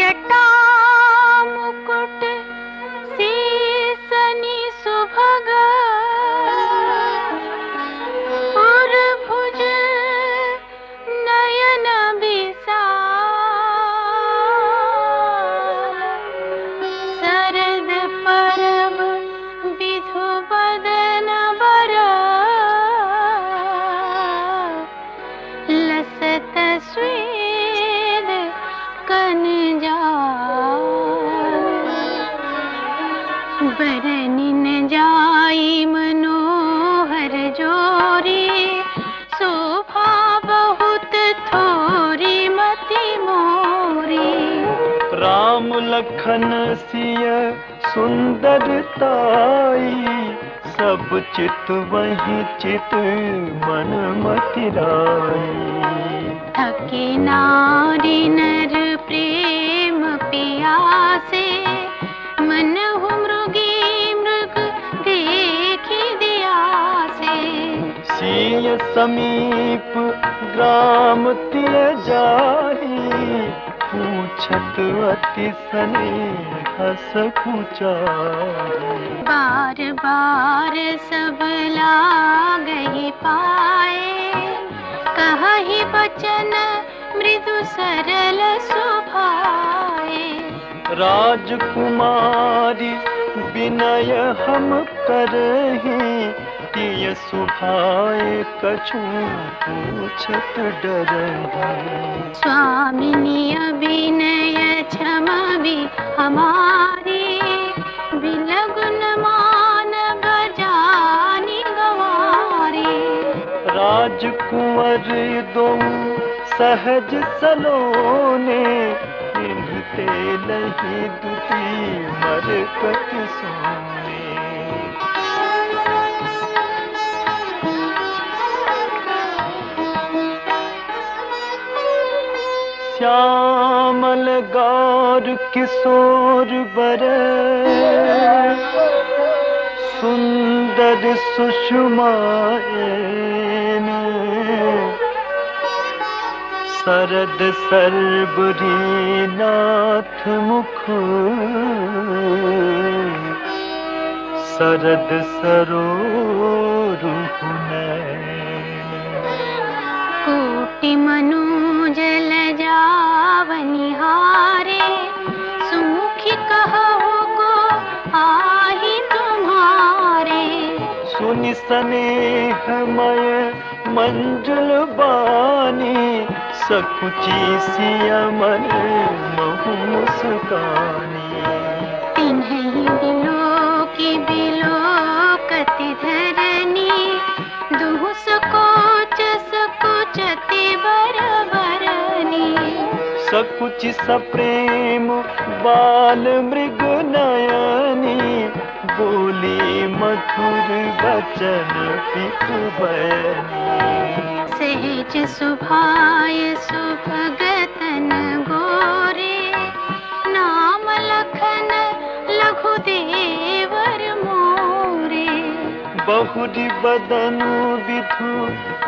जटा मुकुट सीसनी सुभग और भुज नयन विशाल शरद परब विधु बदन बर लसत स्वेद कनजाल बरनिन जाई मनोहर जोरी शोभा बहुत थोरी मति मोरी। राम लखन सिय सुंदरताई सब चित वही चित मन मति राई। थके नारी नर प्रेम पियासे मनहु मृगी मृग देखी दियासे। सिय समीप ग्राम तिय जाहि पूछत अति स्नेह सकुचाई। बार बार सब लागहि पाए कहहि बचन मृदु सरल सुभाए। राजकुमारी विनय हम करहि तिय सुभाए कछु पूछत डरहि। स्वामिनी अभिनय क्षमवि हमारी बिलगुन मान बजानी गवारी। राजकुंवर दो सहज सलोने इनते लही दुती मरकत सोने। श्यामल गौर किशोर बर सुंदर सुषमाएन शरद सर्वरी नाथ मुख शरद सरोरुह नयन। कोटि मनुजल जावनिहारे सुमुखी कहु को आहि तुम्हारे। सुनि स्नेहमय मंजुल बानी सकुची सिय मन महु मुस्कानी। तिन्हि बिलोकी बिलोकति धरनी दुहु सकोच सकुचति बरबरनी। सकुचि सप्रेम बाल मृग नयनी बोली मधुर वचन पितु बयनी। सहज सुभाय सुभगतन गोरे नाम लखन लघु देवर मोरे। बहुरी बदनु विधु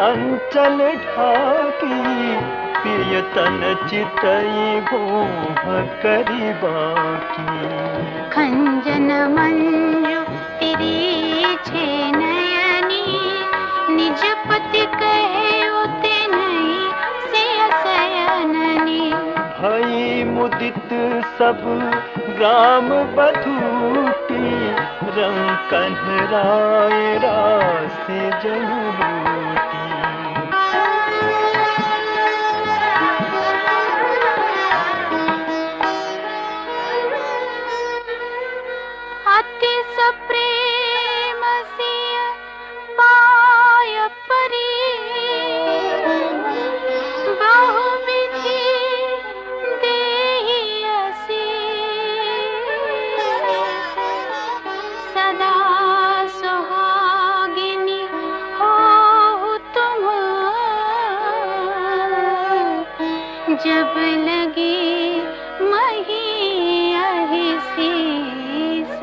अंचल ढाकी प्रियतन चितई गोह करी बाकी। खंजन मंजु तिरछे नयनी निज पति कहे उते नहीं सिय शयननी। भई मुदित सब ग्राम बधूटी रंग कन्हराय रास जनु लूटी। अति सप्रेम सिय पाय परी बहुविधि देहि असीस। सदा सुहागिनी होहु तुम जब लगी मही अहि शीस।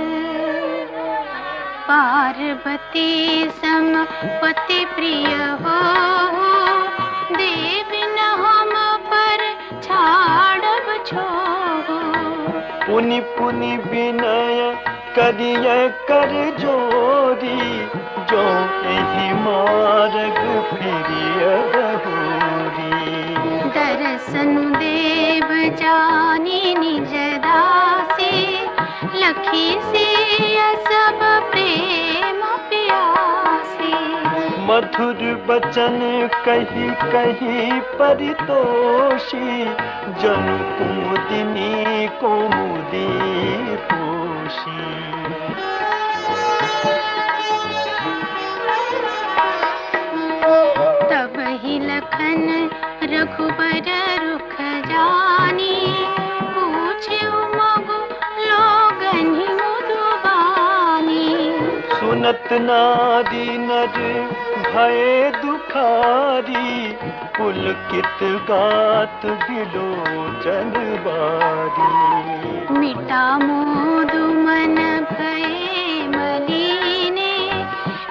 पार्वती सम पति प्रिय हो देव न हम पर छाड़ब छोहो। पुनि पुनि विनय करिय कर जोरी, जो एहि मार्ग फिरिय बहुरी। दर्शन देव जानी निज दासी, लखी से सब प्रेम प्यासी। मधुर बचन कही कही परितोषी, जनु कुमुदिनी कुमुदी पोषी। तब ही लखन रघुबर रुख जानी, पूछे मगु लोगन मुदुबानी। सुनत नारी नर भय दुखारी, पुलकित गात बिलोचन बारी। मिटा मोदु मन भय मलीने,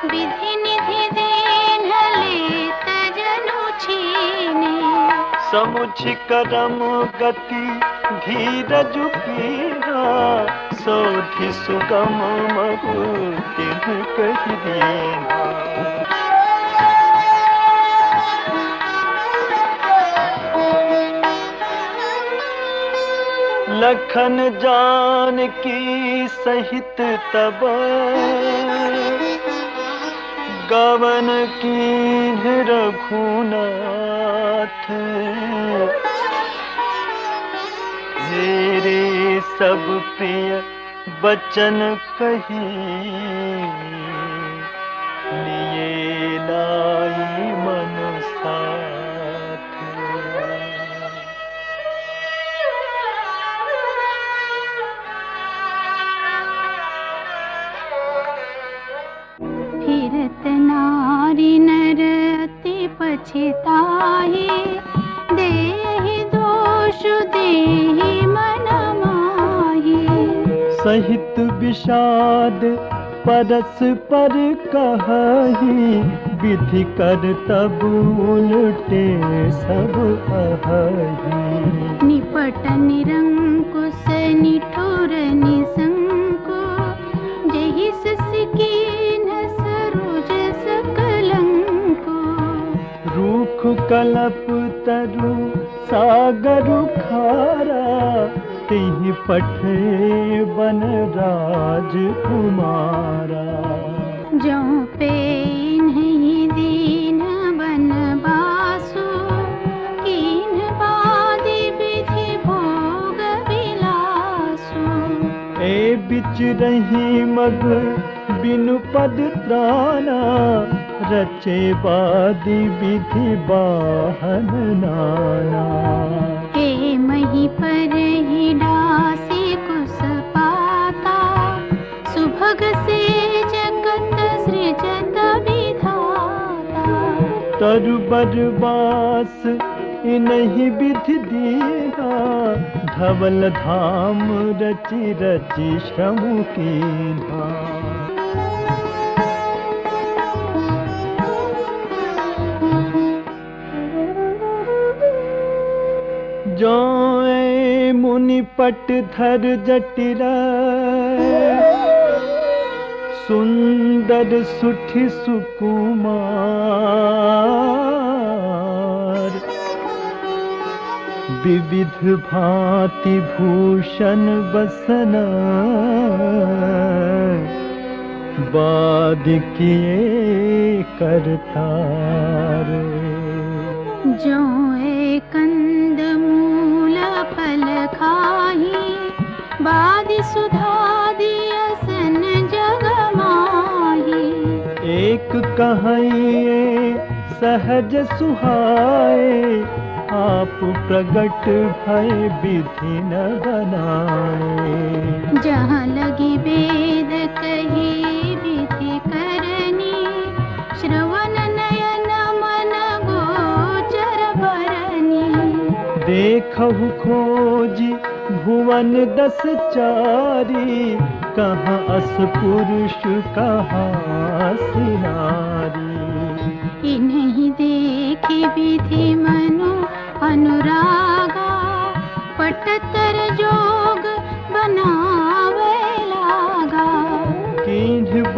विधि निधि दीन लेत जनु छीने। समुझ करम गति धीरज पीरा, सोधि सुगम मगु तिन्ह कहि दीना। लखन जानकी सहित तब, गवन कीन्ह रघुनाथ। मेरे सब प्रिय बचन कही, लिए लाई मन साथ। फिरत नारी नर अति पछताहि, देहि दोष देहि मन माहि। सहित विषाद परस पर कहहि, विधि कर तब उलटे सब अहहि। निपट निरंकुश निठुर निसंको, जहि ससि कीन्ह सरोज सकलंको। रूख कलप तरु सागरु खारा, तिहि पठे बन राज कुमारा। जौ पे नहीं दीन बनवासु, कीन्ह बादि विधि भोग विलासु। ए बिच रही मग बिनु पद त्राना, रचे बादि विधि बाहन नाना। हे मही पर ही डासी कुस पाता, सुभग से जगत सृजत विधाता। तरु बरबास इनहि विधि दीना, धवल धाम रचि रचि श्रम कीन्हा। जोए मुनि पट धर जटिरा, सुंदर सुठि सुकुमार। विविध भांति भूषण बसन, बाद किए करतार। जो कंद मूल फल खाही, बादि सुधादि असन जग माही। एक कहिए सहज सुहाए, आप प्रगट भय विधि न बनाए। जहाँ लगी वेद कही विधि करनी, श्रवण नयन मन गोचर बरनी। देखहु खोजी भुवन 10 चारी, कहाँ अस पुरुष कहाँ सिनारी। इन्हीं देखी विधि मनु अनुरागा, पटतर जोग बन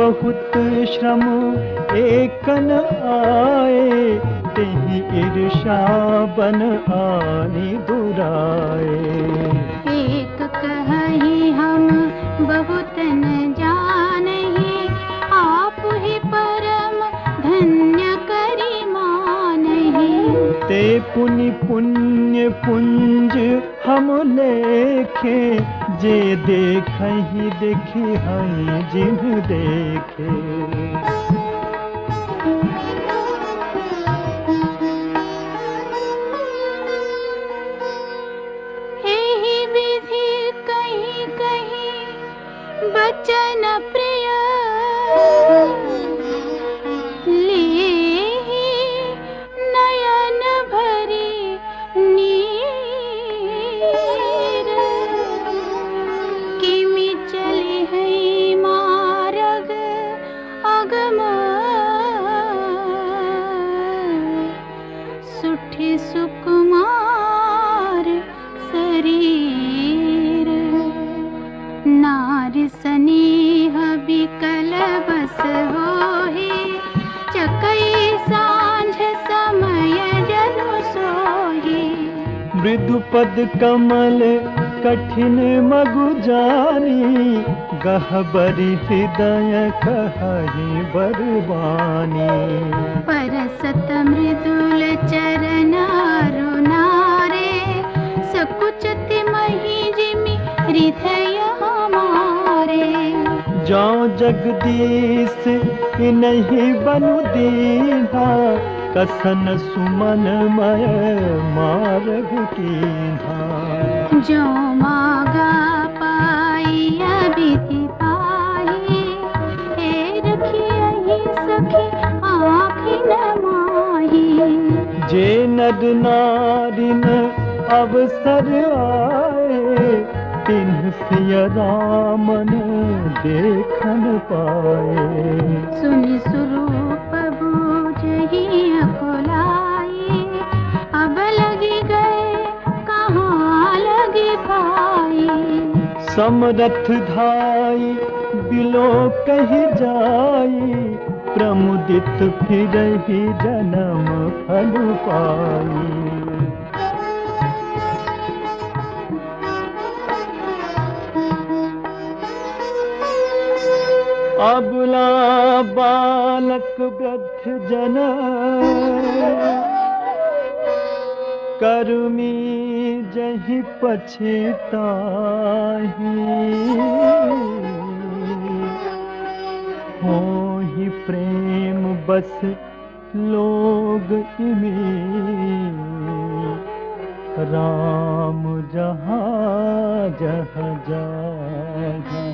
बहुत श्रम एकन आए, तेहि ईर्षा बन आनी दुराए। एक कहि हम बहुत न जानहि, आप ही परम धन्य करी मानहि। ते पुनि पुण्य पुंज हम लेखे, जे देखहि देखि हई जिन्ह देखे। एहि विधि कहीं कहीं बचन प्रिय, लेहि नयन भरी नीर। किमि चले हैं मार्ग अगम, सुठि सुकुमार शरीर। नारी स्नेह बिकल बस होहि, चकई सांझ समय जनु सोहि। मृदुपद कमल कठिन मगु जानी, गहबरी हृदय कहहि बरबानी। परसत मृदुल चरण अरुणारे, सकुचति महि जिमि हृदय हमारे। जो जगदीश इन्हीं बनु दीन्हा, कसन सुमन मय मार्ग कीन्हा। जो मागा पाइया विधि पाही, हे रखियहि सखी आँखि न माही। जे नर नारिन अवसर आए, तिन्ह सिय रामन देखन पाए। सुनि स्वरूप बूझहि अकुलाई, अब लगी गए कहाँ लगी भाई। समरथ धाई बिलो कहि जाई, प्रमुदित फिरहि जन्म फल पाई। अबला बालक वृद्ध जन, कर्मी जहि पछताहि। होहि प्रेम बस लोग इमे, राम जहाँ जहाँ जाहि।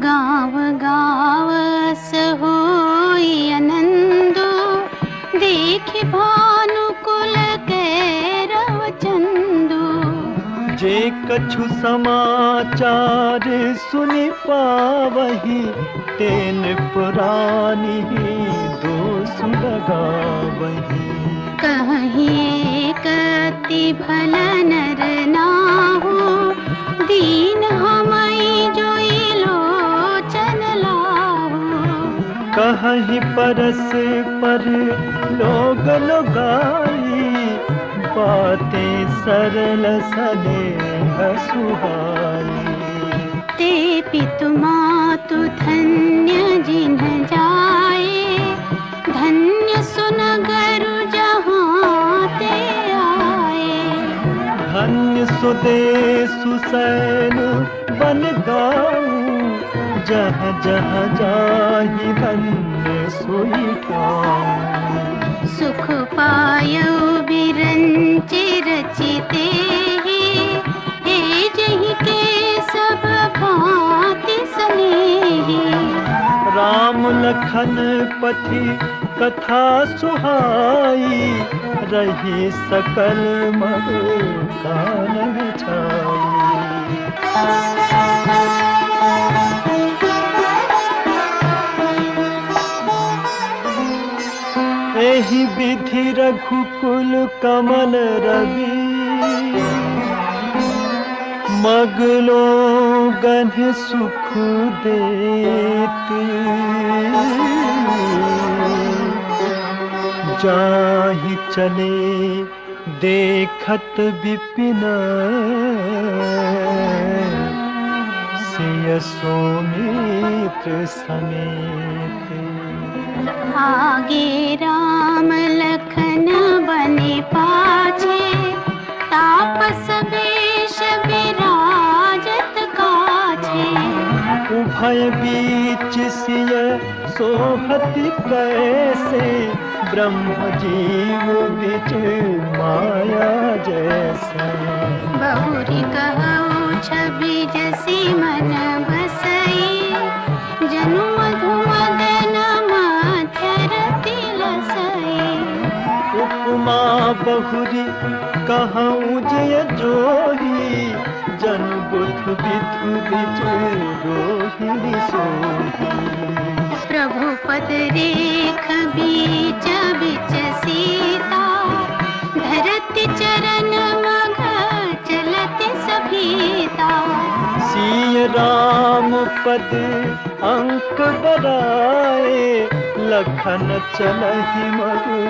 गाँव गाँव अस होई आनंदो, देखि भानुकुल कैरव चंदो। जे कछु समाचार सुनि पावहि, तेन पुरानी दोष लगावहि। कहीं कति भल नर नाहु, दीन हमई जोई लोचन लाहु। कहीं परस पर लोग लगाई, बातें सरल सनेह सुहाई। ते पितु मातु धन्य जिन्ह जाए, धन्य सुनगरु जहाँ ते आए। धन्य सुदेश सुसैन बन गाऊं, जहाँ जहाँ जाहि धन्य सोई ठाऊं। सुख पायो बिरंचि रचिते ही, हे जहि के सब भांति स्नेही। राम लखन पथि कथा सुहाई, रही सकल मग कानन छाई। एहि विधि रघुकुल कमल रवि, मगलो गन्ह सुख देती, जाहि चले देखत विपिन, सिय सौमित्र समेत। आगे राम लखन बने पाछे, तापस वेश विराजत काछे। उभय बीच सिय सोहति कैसे, ब्रह्म जीव बिच माया जैसे। बहुरी कहु छवि जसी मन बसई, जनु मधु मदन माथर तिलसई। उपमा बहुरी कहूँ जय जोही, जन बुध बिधु बिच रोहिणी सोही। प्रभु पद रेख बीच बिच सीता, धरती चरण मघ चलत सभीता। सिय राम पद अंक बराए, लखन चलहि मरु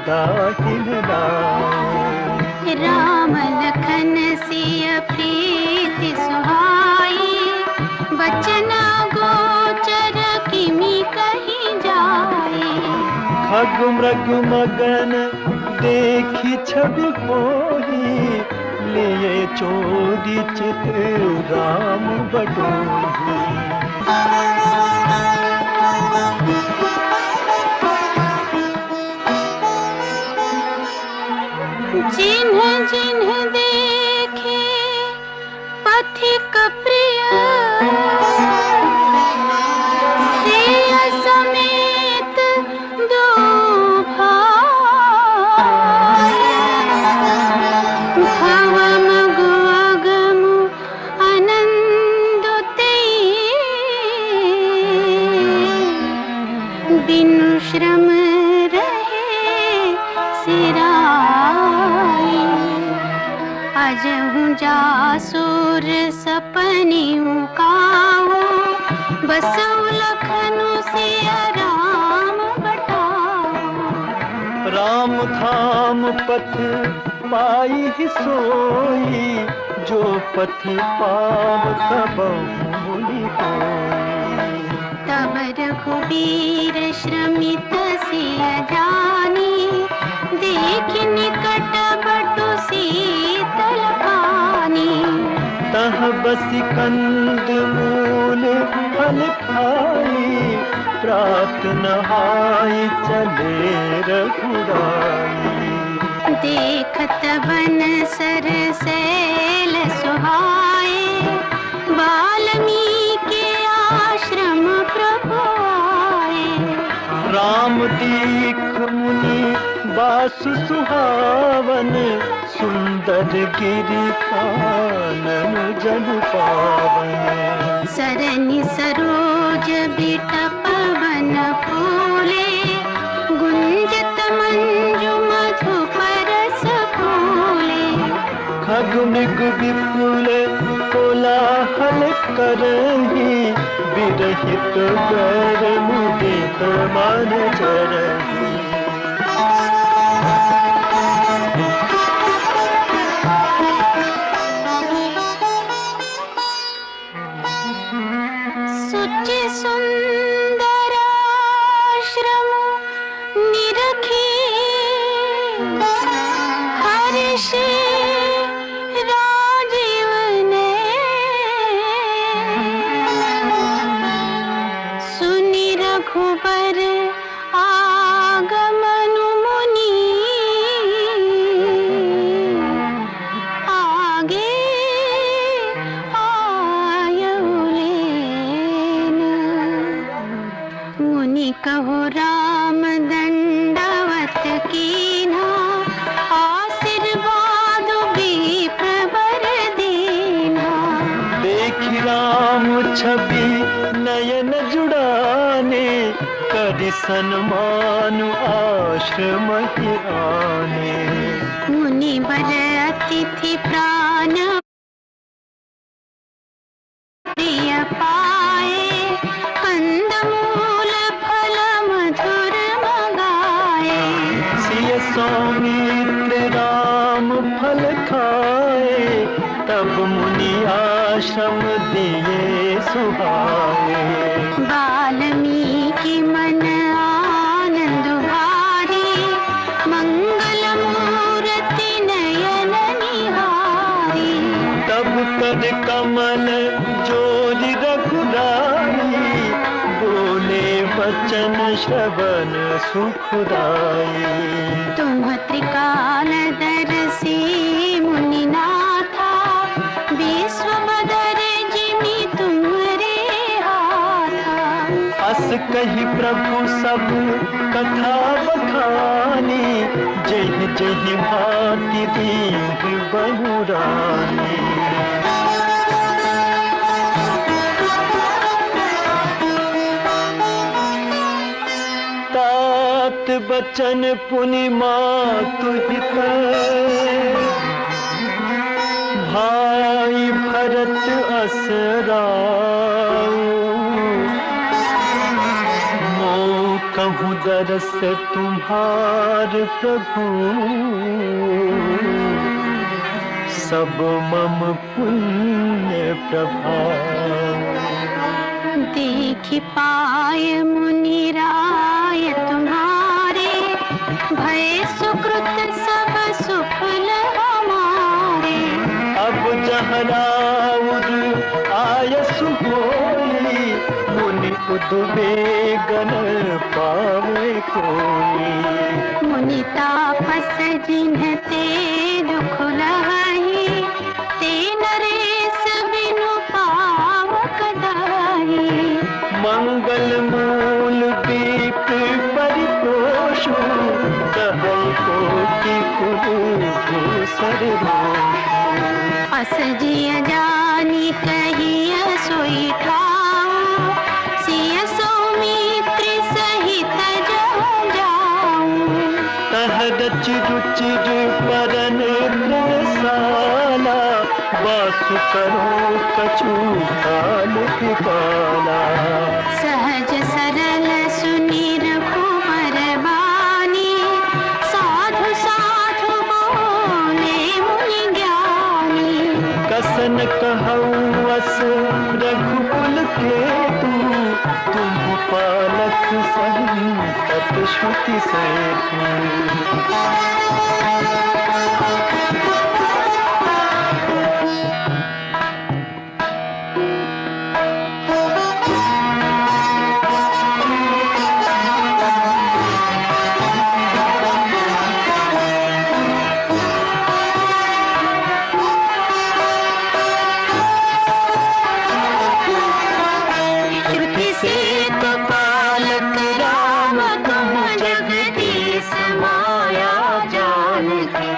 दाहिन लाए। राम लखन सिय प्रीति सुहाई, बचन गोचर किमि कहि जाए। खग मृग मगन देखी छवि मोही, लिए चोरी चित राम बटोही। जिन्ह जिन्ह देखे पथिक प्रिय, सिय समेत दो भाई। भव मगु अगमु आनंद तेई, बिनु श्रम रहे सिराई। अजहु जासुर सपनिउ काहू, बसउ लखनु सिय राम बटाऊ। राम धाम पथ पाई ही सोई, जो पथ पाव तबहु मुनि कोई। तब रघुबीर श्रमित सिय जानी, देख निकट बटु शीतल पानी। तह बसि कंद मूल फल खाई, प्रात नहाई चले रघुराई। देखत बन सर सैल सुहाए, वाल्मीकि आश्रम प्रभु आए। राम दीख मुनि बासु सुहावन, सुंदर गिरि कानन जल पावन। सरनि सरोज बिटप वन फूले, गुंजत मंजु मधु परस फूले। खग मृग विपुल कोलाहल करही, विरहित गर मुदित मन चरही। सुचि सुंदराश्रम निरखी, हर्षि राजीव नयन। सुनि रघुबर आगमनु मुनि, आगे आयउ लेन। मुनि कहो राम दंडवत कीन्हा, आशीर्वाद विप्र बर दीन्हा। देखि राम छवि नयन जुड़ाने, करि सन्मान आश्रम ही आने। मुनि बर अतिथि प्राण फल खाए, तब मुनि आश्रम दिए सुहाए। वाल्मीकि मन आनंद भारी, मंगल मूर्ति नयन निहारी। तब कर कमल जोरि रघुराई, बोले वचन श्रवण सुखदाई। तुम त्रिकालदर्शी मुनिनाथा, विश्वबदर जिमि तुम्हरे हाथा। अस कही प्रभु सब कथा बखानी, जय जय भांति दीन बहुरानी। तात बचन पुनि मातु हित, भाई भरत असराऊ। मों कहूँ दरस तुम्हार प्रभु, सब मम पुण्य प्रभाव। देखि पाय मुनि राय तुम्हारे, भय सुकृत सब सुफल हमारे। अब जहराउर आयसु होई, मुनि उद्वेगन पावे कोई। मुनि तापस जिन्हते दुख लहई, ते नरेश बिनु पावक दाई। मंगल मूल दीप परितोषु, कहै कोटि कुसर रोषु। अस जिय जानी कहिय सोई ठाऊ, सिय सौमित्र सहित जहु जाऊं। तह रचि रुचिर परन तृणशाला, वासु करो कछु काल कृपाला। सहज सरल सुनि रघुबर बानी, साधु साधु बोले मुनि ज्ञानी। कसन कहऊँ अस रघुकुल केतु, तुम पालक संतत श्रुति सेतु। श्रुति से तो पालक राम, तुम जगदीश माया जान के।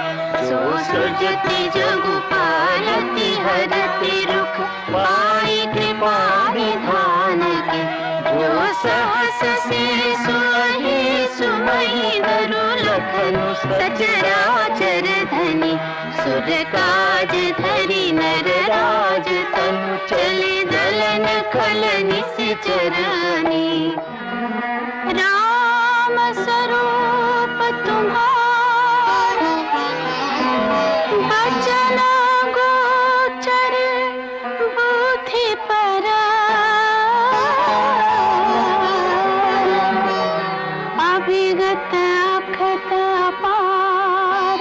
सो सृजति जगु पालति, हरति रुख पाई कृपा निधान के। जो सहस से सुहि सुमहि धरु लखनु, सचराचर धनि सुर काज धरि नर राज तनु। चले दलन खल निश्चरणी, राम स्वरूप तुम्हारा बचन गोचर बुद्धि पर। अभिगत अखत अपार,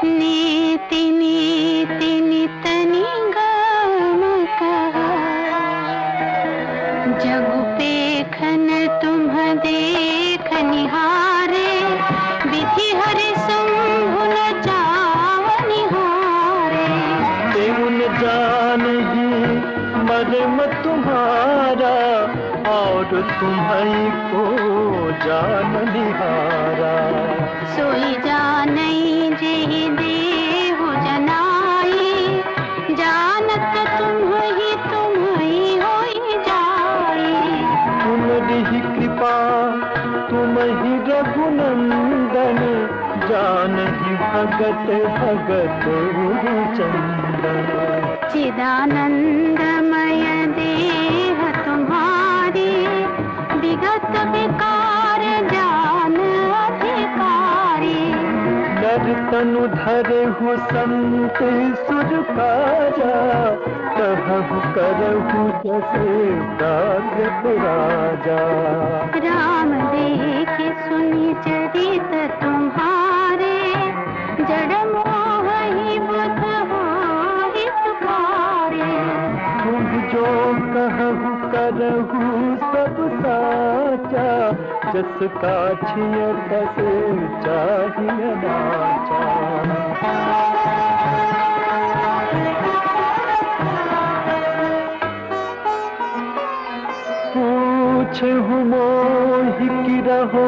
नीति नीति नित निगम कहा। जगु पेखन तुम देख निहारे, विधि हरि शंभु न चाव निहारे। तेउन जानहि मर्म तुम्हारा, और तुम्हीं को जान निहारा। सोई जानई जेहि देहु जनाई, जानत तुम्हि होई जाई। तुम्हारी कृपा तुम्हि रघुनंदन, जानहि भगत भगत चंदन। चिदानंदमय देह तुम्हारी, विगत विकार जान अधिकारी। नर तनु धरे हु संत सुर काजा, कहु करहु जैसे दाग्रत राजा। राम देखे सुनि चरित तुम्हारे, जड़ मोह ही बुध होहि तुकारे। तुम जो कहु करहु सब साचा, जस काछिय तस चाहिए नाचा। पूछहु मोहि कि रहो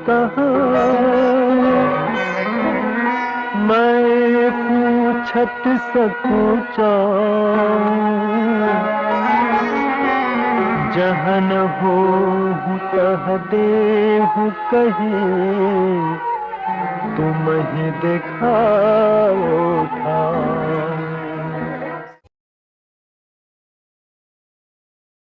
कहाँ, मैं पूछत सकूं जहन होहु तह देहु कहीं, तुम ही दिखाओ